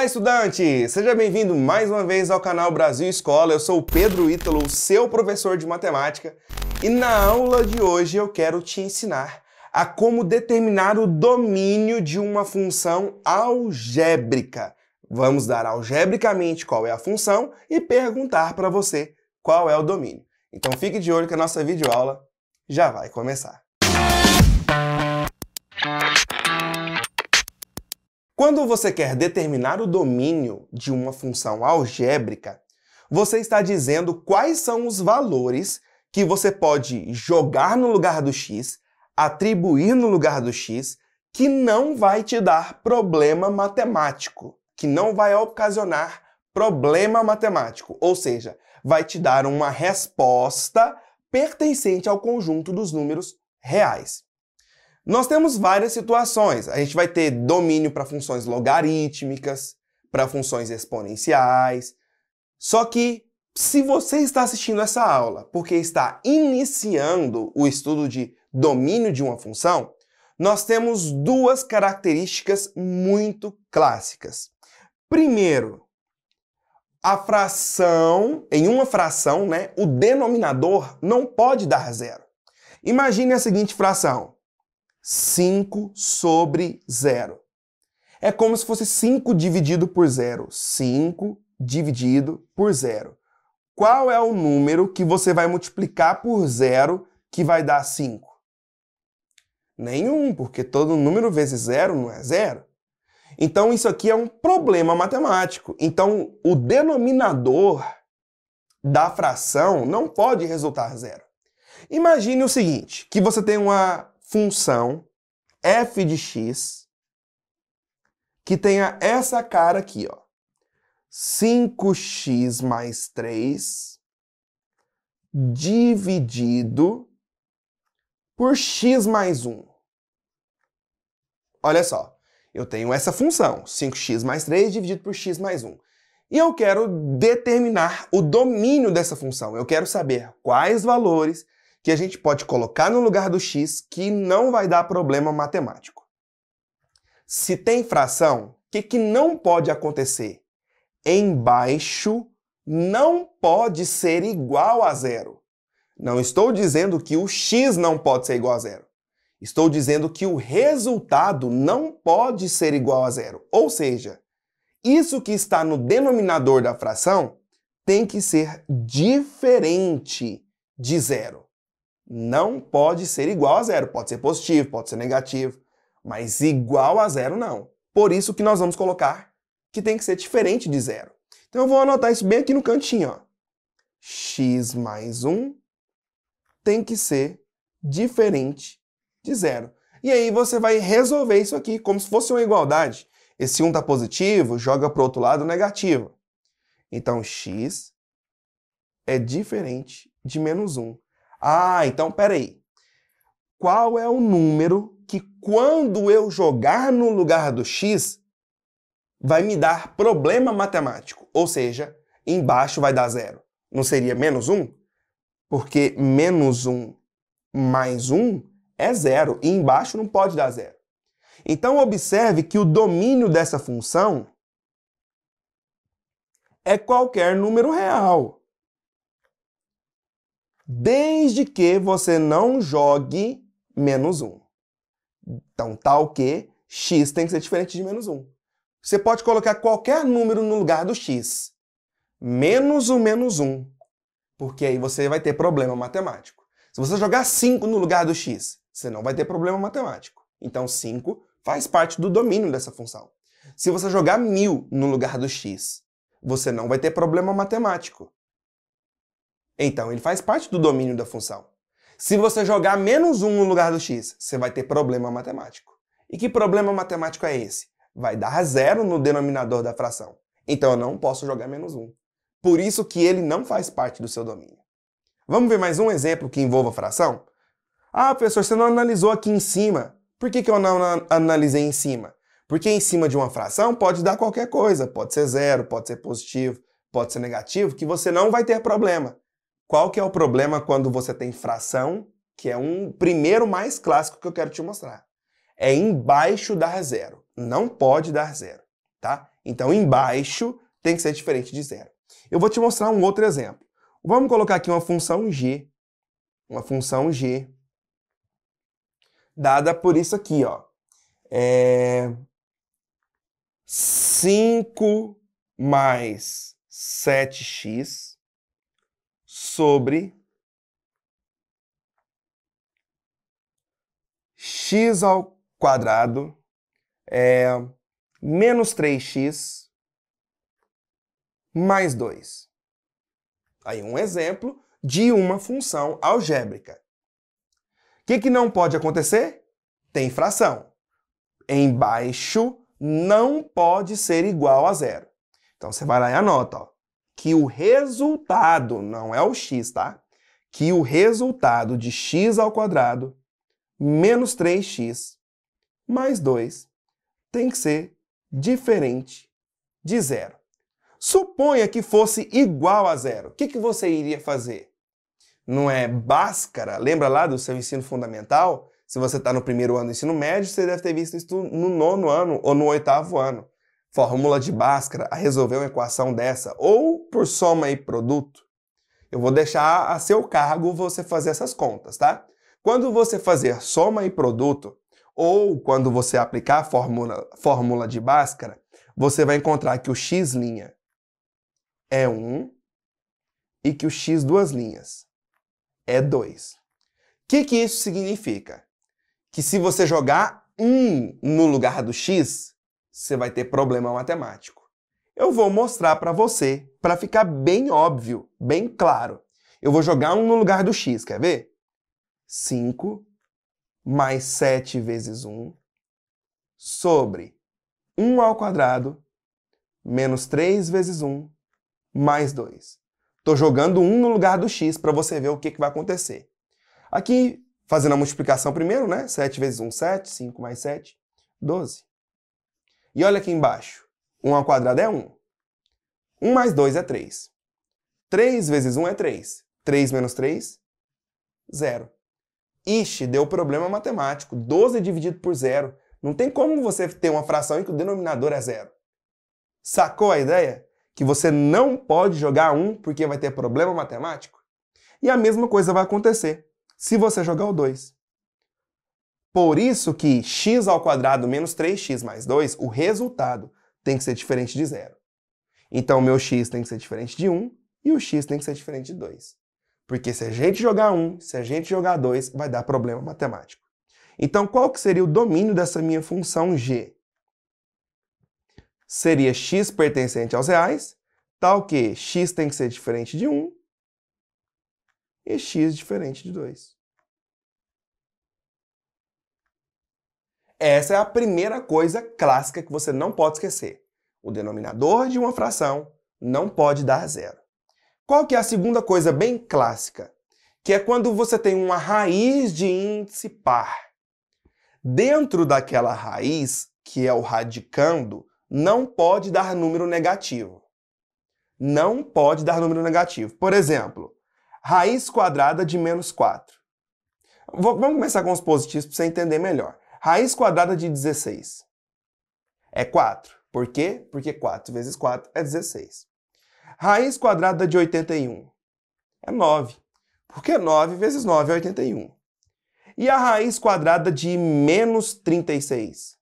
estudante! Seja bem-vindo mais uma vez ao canal Brasil Escola. Eu sou o Pedro Ítalo, seu professor de matemática, e na aula de hoje eu quero te ensinar a como determinar o domínio de uma função algébrica. Vamos dar algebricamente qual é a função e perguntar para você qual é o domínio. Então fique de olho que a nossa videoaula já vai começar. Quando você quer determinar o domínio de uma função algébrica, você está dizendo quais são os valores que você pode jogar no lugar do x, atribuir no lugar do x, que não vai te dar problema matemático, que não vai ocasionar problema matemático, ou seja, vai te dar uma resposta pertencente ao conjunto dos números reais. Nós temos várias situações. A gente vai ter domínio para funções logarítmicas, para funções exponenciais. Só que, se você está assistindo essa aula porque está iniciando o estudo de domínio de uma função, nós temos duas características muito clássicas. Primeiro, em uma fração, o denominador não pode dar zero. Imagine a seguinte fração. 5 sobre 0. É como se fosse 5 dividido por 0. 5 dividido por 0. Qual é o número que você vai multiplicar por 0 que vai dar 5? Nenhum, porque todo número vezes 0 não é 0. Então isso aqui é um problema matemático. Então o denominador da fração não pode resultar 0. Imagine o seguinte, que você tem uma função f de x que tenha essa cara aqui, ó. 5x mais 3 dividido por x mais 1. Olha só, eu tenho essa função, 5x mais 3 dividido por x mais 1. E eu quero determinar o domínio dessa função. Eu quero saber quais valores que a gente pode colocar no lugar do x que não vai dar problema matemático. Se tem fração, o que não pode acontecer? Embaixo não pode ser igual a zero. Não estou dizendo que o x não pode ser igual a zero. Estou dizendo que o resultado não pode ser igual a zero. Ou seja, isso que está no denominador da fração tem que ser diferente de zero. Não pode ser igual a zero. Pode ser positivo, pode ser negativo, mas igual a zero não. Por isso que nós vamos colocar que tem que ser diferente de zero. Então eu vou anotar isso bem aqui no cantinho, ó. X mais 1 tem que ser diferente de zero. E aí você vai resolver isso aqui como se fosse uma igualdade. Esse 1 está positivo, joga para o outro lado negativo. Então x é diferente de menos 1. Ah, então peraí. Qual é o número que quando eu jogar no lugar do x vai me dar problema matemático? Ou seja, embaixo vai dar zero. Não seria menos 1? Porque menos 1 mais 1 é zero e embaixo não pode dar zero. Então observe que o domínio dessa função é qualquer número real. Desde que você não jogue menos 1. Então, tal que x tem que ser diferente de menos 1. Você pode colocar qualquer número no lugar do x. Menos o menos 1. Porque aí você vai ter problema matemático. Se você jogar 5 no lugar do x, você não vai ter problema matemático. Então, 5 faz parte do domínio dessa função. Se você jogar 1000 no lugar do x, você não vai ter problema matemático. Então, ele faz parte do domínio da função. Se você jogar menos 1 no lugar do x, você vai ter problema matemático. E que problema matemático é esse? Vai dar zero no denominador da fração. Então, eu não posso jogar menos 1. Por isso que ele não faz parte do seu domínio. Vamos ver mais um exemplo que envolva fração? Ah, professor, você não analisou aqui em cima. Por que eu não analisei em cima? Porque em cima de uma fração pode dar qualquer coisa. Pode ser zero, pode ser positivo, pode ser negativo, que você não vai ter problema. Qual que é o problema quando você tem fração, que é um primeiro mais clássico que eu quero te mostrar? É embaixo dar zero. Não pode dar zero, tá? Então, embaixo tem que ser diferente de zero. Eu vou te mostrar um outro exemplo. Vamos colocar aqui uma função g. Uma função g dada por isso aqui, ó. 5 mais 7x sobre x ao quadrado menos 3x mais 2. Aí um exemplo de uma função algébrica. O que não pode acontecer? Tem fração. Embaixo não pode ser igual a zero. Então você vai lá e anota, ó, que o resultado, não é o x, tá? Que o resultado de x ao quadrado menos 3x mais 2 tem que ser diferente de zero. Suponha que fosse igual a zero. O que você iria fazer? Não é Bhaskara? Lembra lá do seu ensino fundamental? Se você está no primeiro ano do ensino médio, você deve ter visto isso no 9º ano ou no 8º ano. Fórmula de Bhaskara, a resolver uma equação dessa, ou por soma e produto. Eu vou deixar a seu cargo você fazer essas contas, tá? Quando você fazer soma e produto, ou quando você aplicar a fórmula de Bhaskara, você vai encontrar que o x' é 1 e que o x duas linhas é 2. O que isso significa? Que se você jogar 1 no lugar do x, você vai ter problema matemático. Eu vou mostrar para você, para ficar bem óbvio, bem claro. Eu vou jogar 1 no lugar do x, quer ver? 5 mais 7 vezes 1 sobre 1 ao quadrado menos 3 vezes 1 mais 2. Estou jogando 1 no lugar do x para você ver o que vai acontecer. Aqui, fazendo a multiplicação primeiro, né? 7 vezes 1, 7. 5 mais 7, 12. E olha aqui embaixo. 1 ao quadrado é 1. 1 mais 2 é 3. 3 vezes 1 é 3. 3 menos 3, 0. Ixi, deu problema matemático. 12 dividido por 0. Não tem como você ter uma fração em que o denominador é 0. Sacou a ideia? Que você não pode jogar 1 porque vai ter problema matemático? E a mesma coisa vai acontecer se você jogar o 2. Por isso que x ao quadrado menos 3x mais 2, o resultado tem que ser diferente de 0. Então, o meu x tem que ser diferente de 1 e o x tem que ser diferente de 2. Porque se a gente jogar 1, se a gente jogar 2, vai dar problema matemático. Então, qual que seria o domínio dessa minha função g? Seria x pertencente aos reais, tal que x tem que ser diferente de 1 e x diferente de 2. Essa é a primeira coisa clássica que você não pode esquecer. O denominador de uma fração não pode dar zero. Qual que é a segunda coisa bem clássica? Que é quando você tem uma raiz de índice par. Dentro daquela raiz, que é o radicando, não pode dar número negativo. Não pode dar número negativo. Por exemplo, raiz quadrada de menos 4. Vamos começar com os positivos para você entender melhor. Raiz quadrada de 16 é 4. Por quê? Porque 4 vezes 4 é 16. Raiz quadrada de 81 é 9. Porque 9 vezes 9 é 81. E a raiz quadrada de menos 36?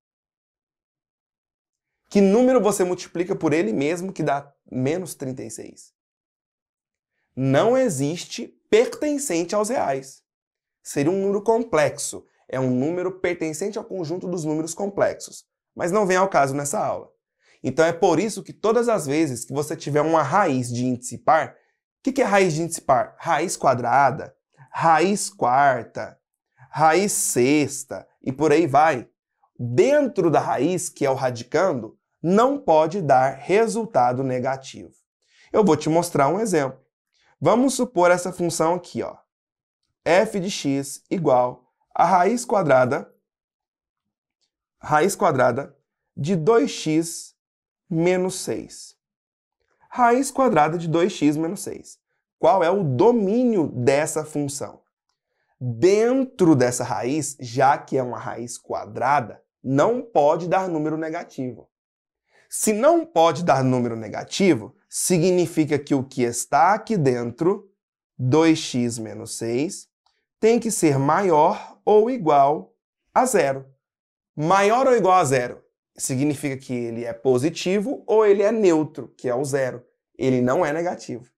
Que número você multiplica por ele mesmo que dá menos 36? Não existe pertencente aos reais. Seria um número complexo. É um número pertencente ao conjunto dos números complexos. Mas não vem ao caso nessa aula. Então é por isso que todas as vezes que você tiver uma raiz de índice par, o que é raiz de índice par? Raiz quadrada, raiz quarta, raiz sexta e por aí vai. Dentro da raiz, que é o radicando, não pode dar resultado negativo. Eu vou te mostrar um exemplo. Vamos supor essa função aqui, ó. F de x igual a raiz quadrada de 2x menos 6. Raiz quadrada de 2x menos 6. Qual é o domínio dessa função? Dentro dessa raiz, já que é uma raiz quadrada, não pode dar número negativo. Se não pode dar número negativo, significa que o que está aqui dentro, 2x menos 6, tem que ser maior ou igual a zero. Maior ou igual a zero significa que ele é positivo ou ele é neutro, que é o zero. Ele não é negativo.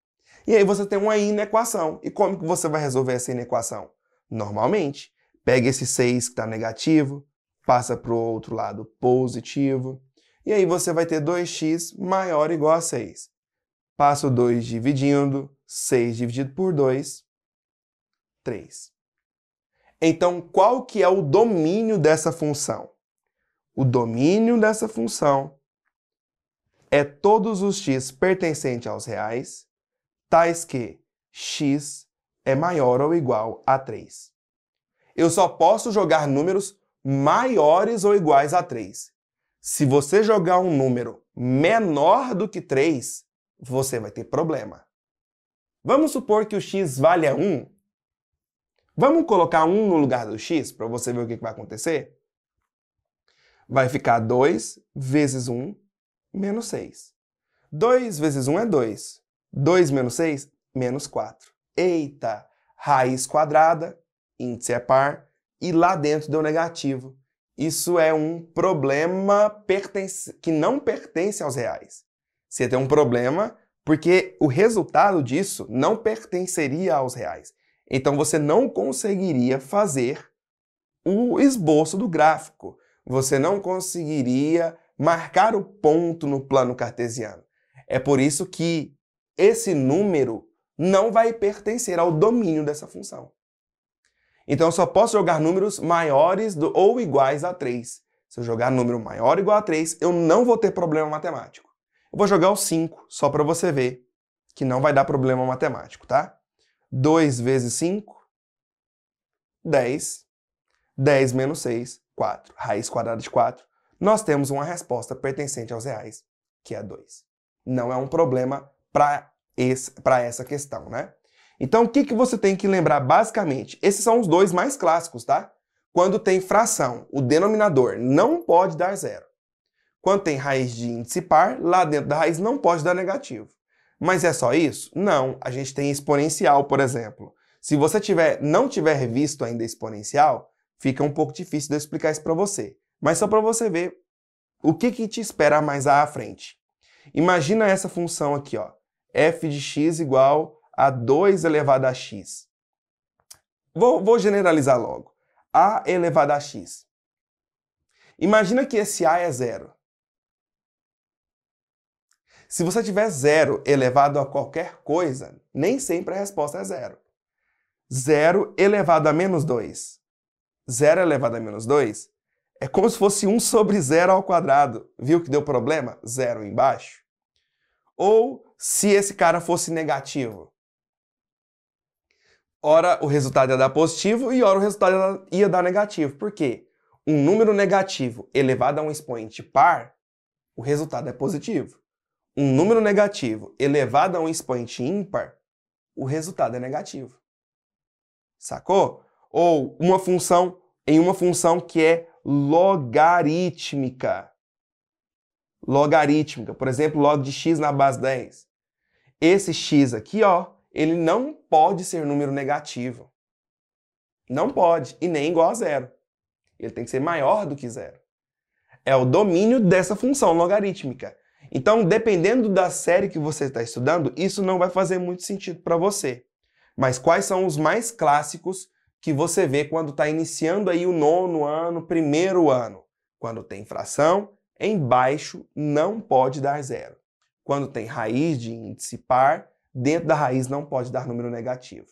E aí você tem uma inequação. E como que você vai resolver essa inequação? Normalmente, pega esse 6 que está negativo, passa para o outro lado positivo, e aí você vai ter 2x maior ou igual a 6. Passa o 2 dividindo, 6 dividido por 2, 3. Então, qual que é o domínio dessa função? O domínio dessa função é todos os x pertencentes aos reais, tais que x é maior ou igual a 3. Eu só posso jogar números maiores ou iguais a 3. Se você jogar um número menor do que 3, você vai ter problema. Vamos supor que o x valha 1. Vamos colocar 1 no lugar do x para você ver o que vai acontecer? Vai ficar 2 vezes 1 menos 6. 2 vezes 1 é 2. 2 menos 6, menos 4. Eita! Raiz quadrada, índice é par, e lá dentro deu negativo. Isso é um problema que não pertence aos reais. Você tem um problema porque o resultado disso não pertenceria aos reais. Então você não conseguiria fazer o esboço do gráfico. Você não conseguiria marcar o ponto no plano cartesiano. É por isso que esse número não vai pertencer ao domínio dessa função. Então eu só posso jogar números maiores ou iguais a 3. Se eu jogar número maior ou igual a 3, eu não vou ter problema matemático. Eu vou jogar o 5, só para você ver que não vai dar problema matemático, tá? 2 vezes 5, 10. 10 menos 6, 4. Raiz quadrada de 4. Nós temos uma resposta pertencente aos reais, que é 2. Não é um problema para essa questão, né? Então, o que você tem que lembrar basicamente? Esses são os dois mais clássicos, tá? Quando tem fração, o denominador não pode dar zero. Quando tem raiz de índice par, lá dentro da raiz não pode dar negativo. Mas é só isso? Não. A gente tem exponencial, por exemplo. Se você não tiver visto ainda exponencial, fica um pouco difícil de eu explicar isso para você. Mas só para você ver o que te espera mais à frente. Imagina essa função aqui, ó. F de x igual a 2 elevado a x. Vou generalizar logo. A elevado a x. Imagina que esse a é zero. Se você tiver zero elevado a qualquer coisa, nem sempre a resposta é zero. 0 elevado a menos 2. 0 elevado a menos 2 é como se fosse 1 sobre 0 ao quadrado. Viu que deu problema? 0 embaixo. Ou se esse cara fosse negativo. Ora o resultado ia dar positivo e ora o resultado ia dar negativo. Por quê? Um número negativo elevado a um expoente par, o resultado é positivo. Um número negativo elevado a um expoente ímpar, o resultado é negativo. Sacou? Ou em uma função que é logarítmica. Logarítmica, por exemplo, log de x na base 10. Esse x aqui, ó, ele não pode ser número negativo. Não pode, e nem igual a zero. Ele tem que ser maior do que zero. É o domínio dessa função logarítmica. Então, dependendo da série que você está estudando, isso não vai fazer muito sentido para você. Mas quais são os mais clássicos que você vê quando está iniciando aí o 9º ano, 1º ano? Quando tem fração, embaixo não pode dar zero. Quando tem raiz de índice par, dentro da raiz não pode dar número negativo.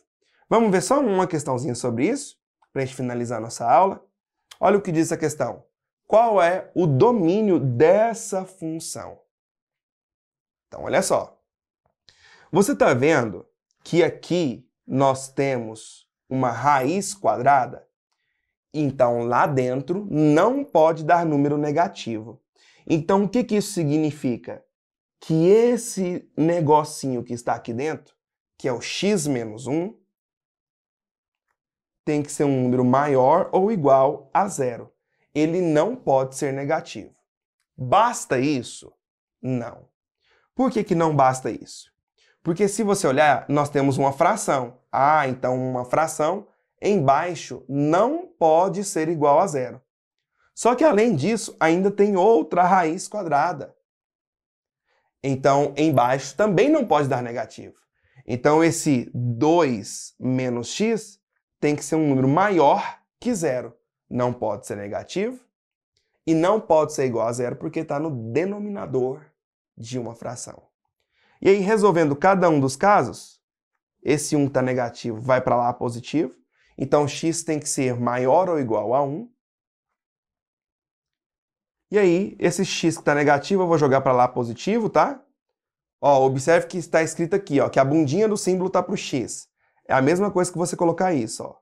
Vamos ver só uma questãozinha sobre isso, para a gente finalizar nossa aula? Olha o que diz a questão. Qual é o domínio dessa função? Então, olha só. Você está vendo que aqui nós temos uma raiz quadrada? Então, lá dentro não pode dar número negativo. Então, o que isso significa? Que esse negocinho que está aqui dentro, que é o x menos 1, tem que ser um número maior ou igual a zero. Ele não pode ser negativo. Basta isso Não. Por que que não basta isso? Porque se você olhar, nós temos uma fração. Ah, então uma fração embaixo não pode ser igual a zero. Só que além disso, ainda tem outra raiz quadrada. Então, embaixo também não pode dar negativo. Então, esse 2 menos x tem que ser um número maior que zero. Não pode ser negativo e não pode ser igual a zero porque está no denominador de uma fração. E aí, resolvendo cada um dos casos, esse 1 está negativo vai para lá positivo. Então, x tem que ser maior ou igual a 1. E aí, esse x que está negativo eu vou jogar para lá positivo, tá? Ó, observe que está escrito aqui, ó, que a bundinha do símbolo está para o x. É a mesma coisa que você colocar isso, ó.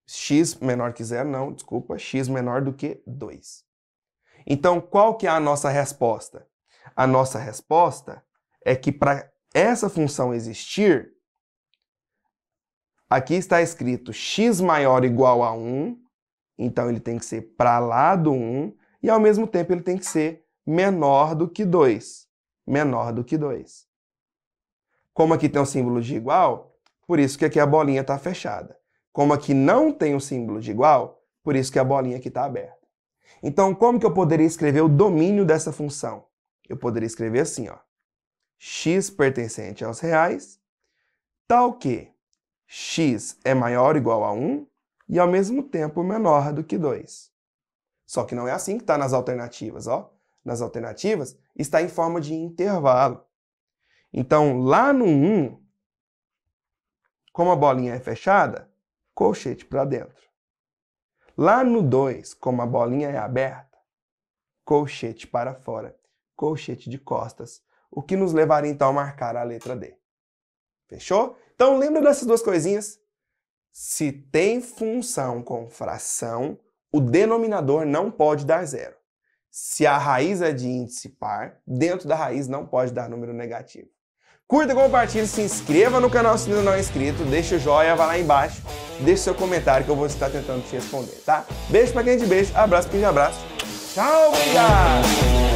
X menor que zero, não, desculpa, x menor do que 2. Então, qual que é a nossa resposta? A nossa resposta é que para essa função existir, aqui está escrito x maior ou igual a 1, então ele tem que ser para lá do 1, e ao mesmo tempo ele tem que ser menor do que 2. Menor do que 2. Como aqui tem um símbolo de igual, por isso que aqui a bolinha está fechada. Como aqui não tem um símbolo de igual, por isso que a bolinha aqui está aberta. Então, como que eu poderia escrever o domínio dessa função? Eu poderia escrever assim, ó. X pertencente aos reais, tal que x é maior ou igual a 1 e ao mesmo tempo menor do que 2. Só que não é assim que está nas alternativas, ó. Nas alternativas está em forma de intervalo. Então, lá no 1, como a bolinha é fechada, colchete para dentro. Lá no 2, como a bolinha é aberta, colchete para fora, colchete de costas, o que nos levaria então a marcar a letra D. Fechou? Então lembra dessas duas coisinhas? Se tem função com fração, o denominador não pode dar zero. Se a raiz é de índice par, dentro da raiz não pode dar número negativo. Curta, compartilhe, se inscreva no canal se ainda não é inscrito, deixa o joinha, vai lá embaixo, deixa seu comentário que eu vou estar tentando te responder, tá? Beijo pra quem é de beijo, abraço pra quem de abraço. Tchau, obrigado!